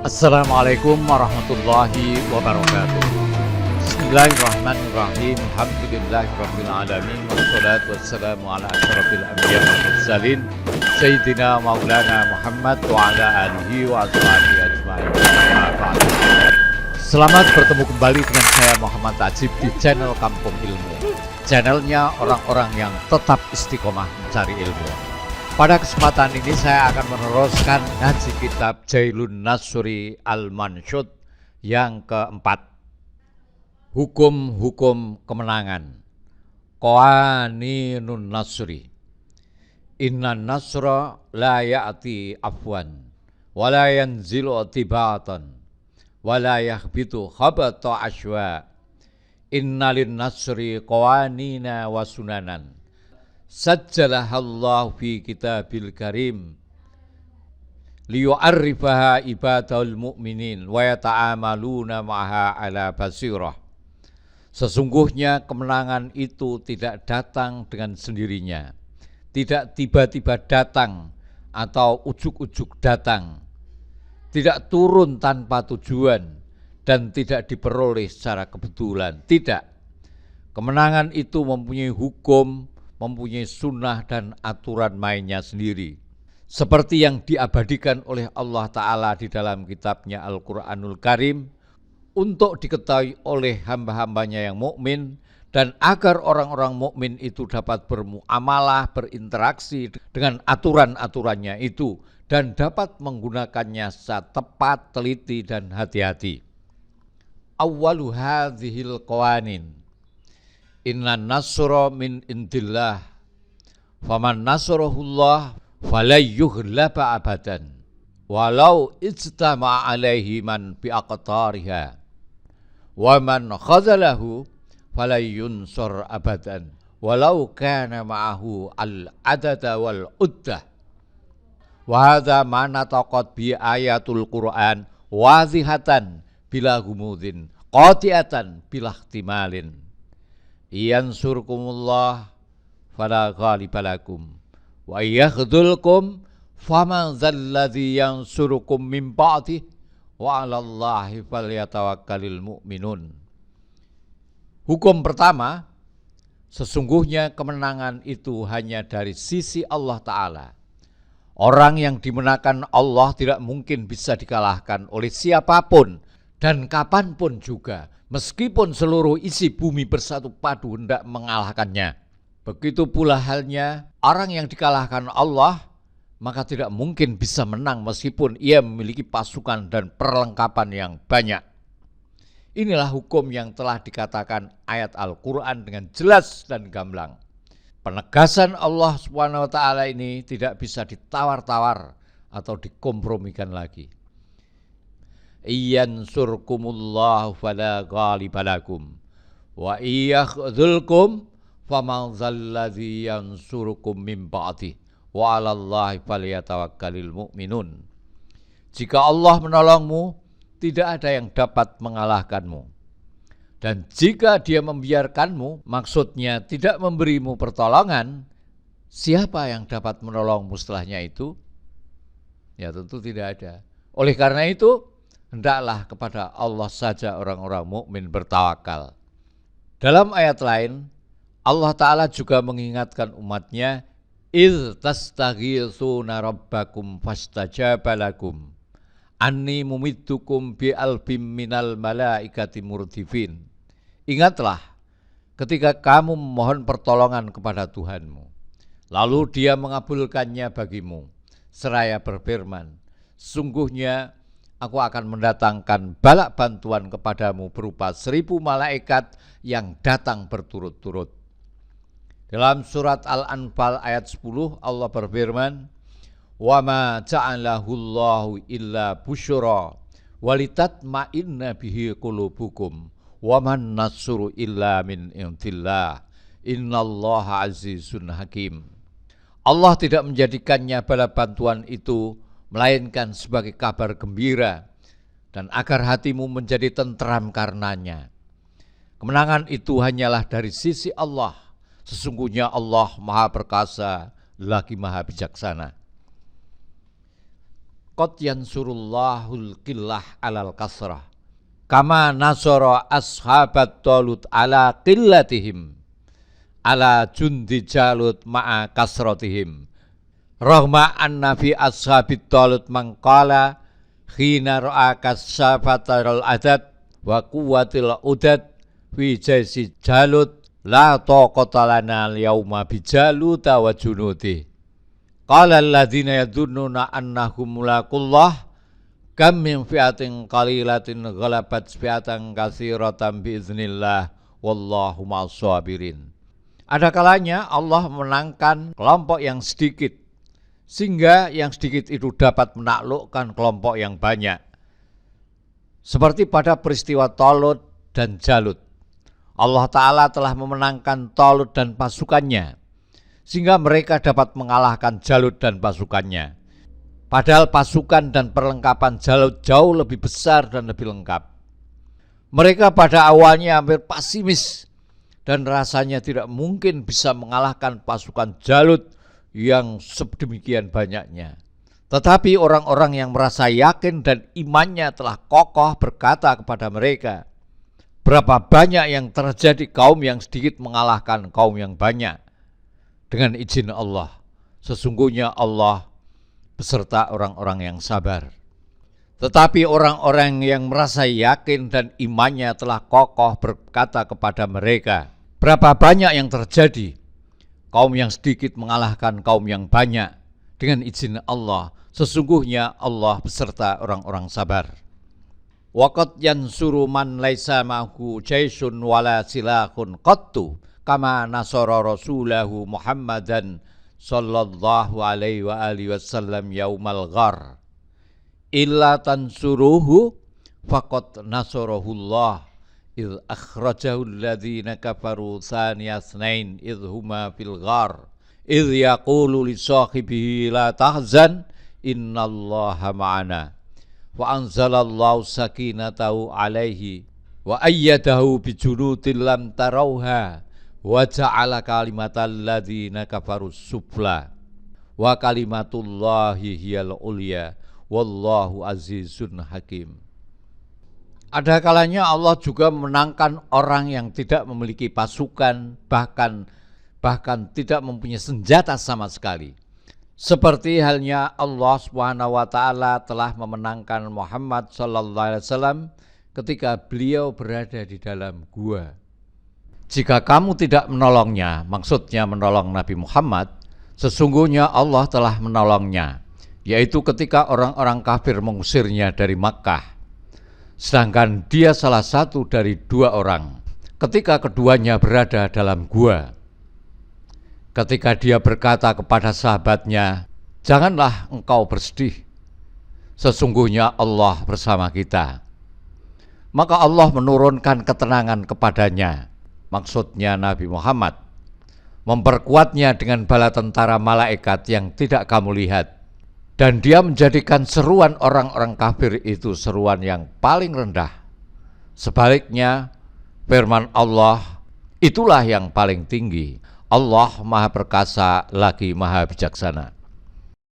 Assalamualaikum warahmatullahi wabarakatuh. Bismillahirrahmanirrahim. Alhamdulillahirabbil alamin wassalatu wassalamu ala asyrofil anbiya'i wal mursalin sayyidina maulana Muhammad wa ala alihi wa ashabihi ajmain. Selamat bertemu kembali dengan saya Muhammad Tajib di channel Kampung Ilmu. Channelnya orang-orang yang tetap istiqomah mencari ilmu. Pada kesempatan ini saya akan meneruskan ngaji kitab Jailun Nasri Al-Mansyud yang keempat. Hukum-hukum kemenangan. Qawaninun Nasri. Inna nasra la ya'ti afwan wa la yanzilu tibatan wa la yakhbitu khabata ashwa. Innalin nasri qawanina wa sunanan sajjalahallahu fi kitabil karim liyu'arrifaha ibadahul mu'minin wa yata'amaluna ma'aha ala basirah. Sesungguhnya kemenangan itu tidak datang dengan sendirinya, tidak tiba-tiba datang atau ujuk-ujuk datang, tidak turun tanpa tujuan dan tidak diperoleh secara kebetulan. Tidak, kemenangan itu mempunyai hukum, mempunyai sunnah dan aturan mainnya sendiri, seperti yang diabadikan oleh Allah Ta'ala di dalam kitabnya Al-Quranul Karim, untuk diketahui oleh hamba-hambanya yang mukmin, dan agar orang-orang mukmin itu dapat bermuamalah, berinteraksi dengan aturan-aturannya itu, dan dapat menggunakannya secara tepat, teliti, dan hati-hati. Awwalu hadhil qawanin inna nasra min indillah faman nasrahullah falayyughlaba abadan walau ijtama alaihi man biaqtariha wa man khazalahu falayyunsur abadan walau kana ma'ahu al-adada wal uddah. Wa hadha ma nataqat bi ayatul Qur'an wadhihatan bila gumudin qati'atan bila ihtimalin. Yansurkumullah fala ghaliba lakum wa yakhdhulkum faman dzalladzi yansurukum min ba'di wa 'alallahi falyatawakkalul mu'minun. Hukum pertama, sesungguhnya kemenangan itu hanya dari sisi Allah Ta'ala. Orang yang dimenangkan Allah tidak mungkin bisa dikalahkan oleh siapapun dan kapanpun juga, meskipun seluruh isi bumi bersatu padu hendak mengalahkannya. Begitu pula halnya orang yang dikalahkan Allah, maka tidak mungkin bisa menang meskipun ia memiliki pasukan dan perlengkapan yang banyak. Inilah hukum yang telah dikatakan ayat Al-Quran dengan jelas dan gamblang. Penegasan Allah SWT ini tidak bisa ditawar-tawar atau dikompromikan lagi. Yansurkumullahu fala ghaliba lakum wa yakhdhulkum faman dzalladzi yansurukum min ba'di wa 'alallahi falyatawakkalul mu'minun. Jika Allah menolongmu, tidak ada yang dapat mengalahkanmu. Dan jika Dia membiarkanmu, maksudnya tidak memberimu pertolongan, siapa yang dapat menolongmu setelahnya itu? Ya tentu tidak ada. Oleh karena itu, hendaklah kepada Allah saja orang-orang mukmin bertawakal. Dalam ayat lain, Allah Ta'ala juga mengingatkan umatnya, idz tastaghitsuna rabbakum fastajaba lakum anni mumiddukum bi alfim minal malaikati murdifin. Ingatlah ketika kamu memohon pertolongan kepada Tuhanmu, lalu Dia mengabulkannya bagimu, seraya berfirman, sungguhnya Aku akan mendatangkan bala bantuan kepadamu berupa 1000 malaikat yang datang berturut-turut. Dalam surat Al-Anfal ayat 10 Allah berfirman, wa ma ja'alahu Allahu illa busyra walitatma'inna bihi qulubukum wa man nasru illa min indillah innallaha azizun hakim. Allah tidak menjadikannya bala bantuan itu melainkan sebagai kabar gembira dan agar hatimu menjadi tentram karenanya. Kemenangan itu hanyalah dari sisi Allah. Sesungguhnya Allah Maha Perkasa lagi Maha Bijaksana. Qad yansurullahul qillah alal kasrah kama nasara ashabat Talut ala qillatihim ala jundi Jalut ma'a kasratihim. Rahma anna fi ashabit Talut mangqala khina ra'a kasyafatal adad wa quwwatil udad fi jaisi Jalut la taqata lana al-yawma bi Jaluta wa junudi. Qala alladziina yadhunnuna annahum mulaqullah kam min fi'atin qalilatin ghalabat fi'atan katsiratan biiznillah wallahu ma'as sabirin. Ada kalanya Allah menangkan kelompok yang sedikit sehingga yang sedikit itu dapat menaklukkan kelompok yang banyak. Seperti pada peristiwa Talut dan Jalut. Allah Ta'ala telah memenangkan Talut dan pasukannya sehingga mereka dapat mengalahkan Jalut dan pasukannya. Padahal pasukan dan perlengkapan Jalut jauh lebih besar dan lebih lengkap. Mereka pada awalnya hampir pesimis dan rasanya tidak mungkin bisa mengalahkan pasukan Jalut yang sedemikian banyaknya. Tetapi orang-orang yang merasa yakin dan imannya telah kokoh berkata kepada mereka, berapa banyak yang terjadi kaum yang sedikit mengalahkan kaum yang banyak. Dengan izin Allah, sesungguhnya Allah beserta orang-orang yang sabar. Tetapi orang-orang yang merasa yakin dan imannya telah kokoh berkata kepada mereka, berapa banyak yang terjadi? Kaum yang sedikit mengalahkan kaum yang banyak. Dengan izin Allah, sesungguhnya Allah beserta orang-orang sabar. Waqad yansuru man laisa ma'hu jaisun wala silahun qattu kama nasara rasulahu Muhammadan sallallahu alaihi wa alihi wasallam yaumal ghar illa tansuruhu faqad nasarahullah idh akhrajahu alladhina kafaru thaniya tsnain idh huma fil ghar idh yaqulu li sahibihi la tahzan innallaha ma'ana wa anzalallahu sakinatahu alaihi wa ayyadahu bijunudin lam tarauha wa ja'ala kalimatal ladzina kafaru sufla wa kalimatullahi hiyal ulya wallahu azizun hakim. Ada kalanya Allah juga memenangkan orang yang tidak memiliki pasukan, bahkan tidak mempunyai senjata sama sekali. Seperti halnya Allah Subhanahu wa taala telah memenangkan Muhammad sallallahu alaihi wasallam ketika beliau berada di dalam gua. Jika kamu tidak menolongnya, maksudnya menolong Nabi Muhammad, sesungguhnya Allah telah menolongnya, yaitu ketika orang-orang kafir mengusirnya dari Makkah. Sedangkan dia salah satu dari dua orang ketika keduanya berada dalam gua. Ketika dia berkata kepada sahabatnya, janganlah engkau bersedih, sesungguhnya Allah bersama kita. Maka Allah menurunkan ketenangan kepadanya, maksudnya Nabi Muhammad, memperkuatnya dengan bala tentara malaikat yang tidak kamu lihat. Dan dia menjadikan seruan orang-orang kafir itu seruan yang paling rendah. Sebaliknya, firman Allah itulah yang paling tinggi. Allah Maha Perkasa lagi Maha Bijaksana.